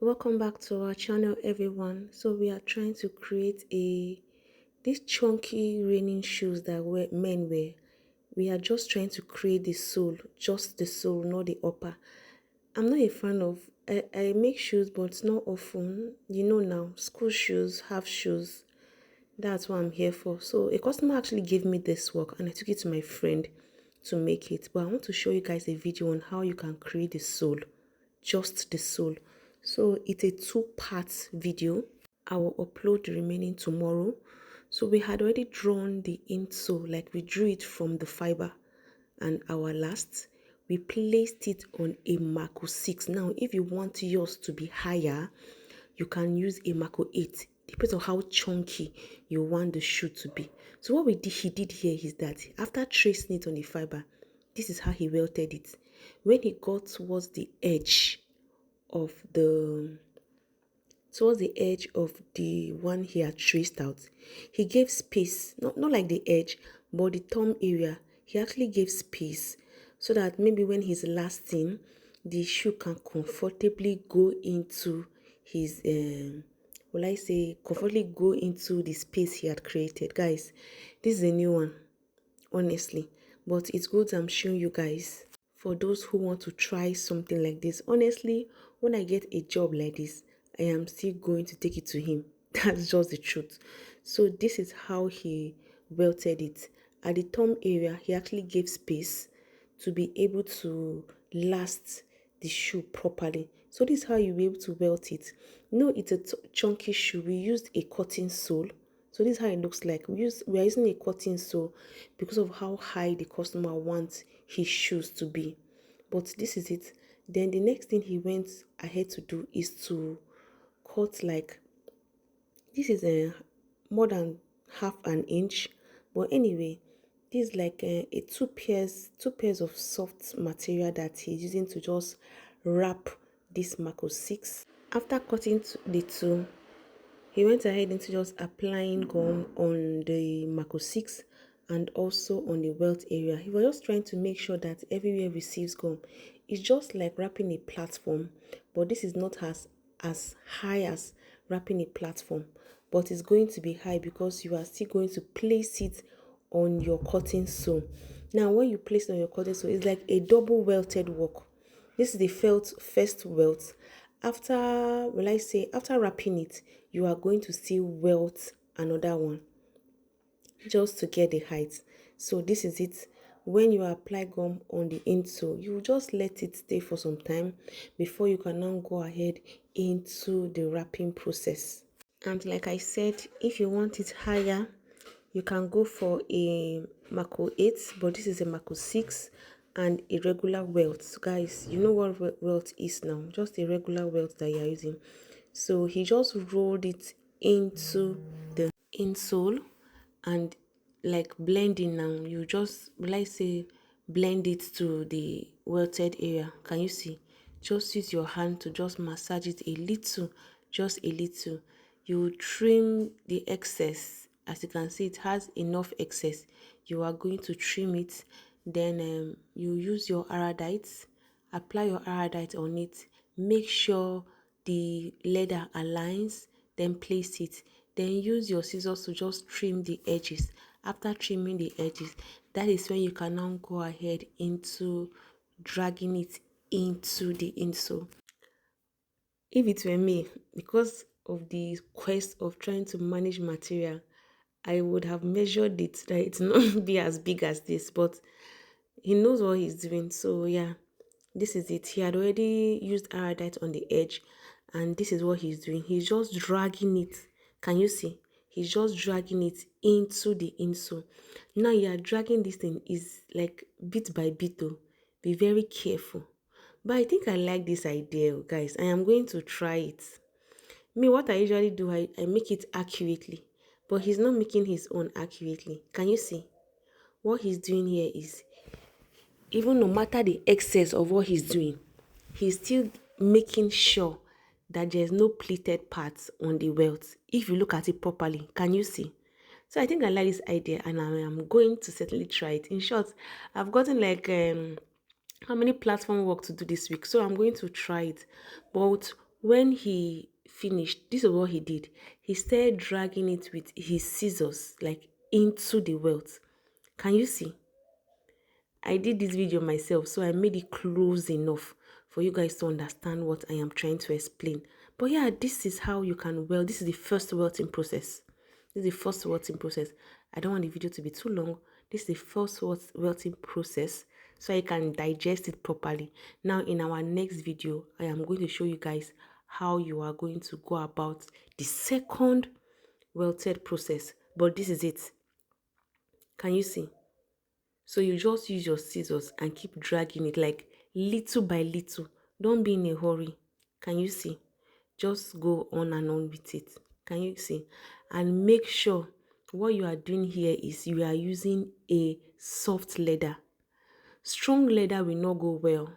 Welcome back to our channel, everyone. So we are trying to create these chunky raining shoes that men wear. We are just trying to create the sole, just the sole, not the upper. I'm not a fan of I make shoes, but not often. You know now, school shoes, half shoes. That's what I'm here for. So a customer actually gave me this work and I took it to my friend to make it. But I want to show you guys a video on how you can create the sole, just the sole. So it's a two-part video. I will upload the remaining tomorrow. So we had already drawn the insole, like we drew it from the fiber, and our last we placed it on a Mako 6. Now if you want yours to be higher, you can use a Mako 8. Depends on how chunky you want the shoe to be. So what he did here is that after tracing it on the fiber, this is how he welted it. When he got of the towards the edge of the one he had traced out, he gave space, not like the edge, but the thumb area. He actually gave space so that maybe when he's lasting, the shoe can comfortably go into his will I say comfortably go into the space he had created. Guys, this is a new one, honestly, but it's good I'm showing you guys for those who want to try something like this. Honestly, when I get a job like this, I am still going to take it to him. That's just the truth. So this is how he welted it. At the thumb area, he actually gave space to be able to last the shoe properly. So this is how you'll be able to welt it. You know, it's a chunky shoe. We used a cotton sole. So this is how it looks like. We are using a cotton sole because of how high the customer wants his shoes to be. But this is it. Then the next thing he went ahead to do is to cut, like, this is a more than half an inch. But anyway, this is like a two pairs of soft material that he's using to just wrap this Mako 6. After cutting the two, he went ahead into just applying gum on the Mako 6 and also on the welt area. He was just trying to make sure that everywhere receives gum. It's just like wrapping a platform, but this is not as high as wrapping a platform, but it's going to be high because you are still going to place it on your cotton sole. Now when you place it on your cotton sole, it's like a double welted work. This is the first welt. After wrapping it, you are going to still welt another one just to get the height. So this is it. When you apply gum on the insole, you just let it stay for some time before you can now go ahead into the wrapping process. And like I said, if you want it higher, you can go for a Mako 8, but this is a Mako 6 and a regular welt. So guys, you know what welt is now, just a regular welt that you're using. So he just rolled it into the insole and like blending. Now you just, like, say blend it to the welted area. Can you see? Just use your hand to just massage it a little, just a little. You trim the excess. As you can see, it has enough excess. You are going to trim it. Then you use your iodite, apply your iodite on it. Make sure the leather aligns, then place it. Then use your scissors to just trim the edges. After trimming the edges, that is when you can now go ahead into dragging it into the insole. If it were me, because of the quest of trying to manage material, I would have measured it that it's not be as big as this, but he knows what he's doing. So yeah, this is it. He had already used iodite on the edge, and this is what he's doing. He's just dragging it. Can you see? He's just dragging it into the insole. Now you are dragging this thing is like bit by bit though. Be very careful. But I think I like this idea, guys. I am going to try it. Me, what I usually do, I make it accurately. But he's not making his own accurately. Can you see? What he's doing here is, even no matter the excess of what he's doing, he's still making sure that there's no pleated parts on the welt. If you look at it properly, can you see? So I think I like this idea and I am going to certainly try it. In short, I've gotten like how many platform work to do this week, so I'm going to try it. But When he finished, this is what he did. He started dragging it with his scissors like into the welt. Can you see? I did this video myself, so I made it close enough for you guys to understand what I am trying to explain. But yeah, this is how you can weld. This is the first welting process. This is the first welting process. I don't want the video to be too long. This is the first welting process, so I can digest it properly. Now, in our next video, I am going to show you guys how you are going to go about the second welted process. But this is it. Can you see? So you just use your scissors and keep dragging it like little by little. Don't be in a hurry. Can you see? Just go on and on with it. Can you see? And make sure what you are doing here is you are using a soft leather. Strong leather will not go well.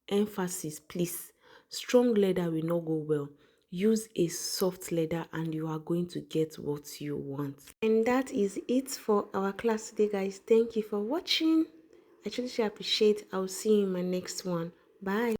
Emphasis, please. Strong leather will not go well. Use a soft leather and you are going to get what you want. And that is it for our class today, guys. Thank you for watching. I truly appreciate. I'll see you in my next one. Bye.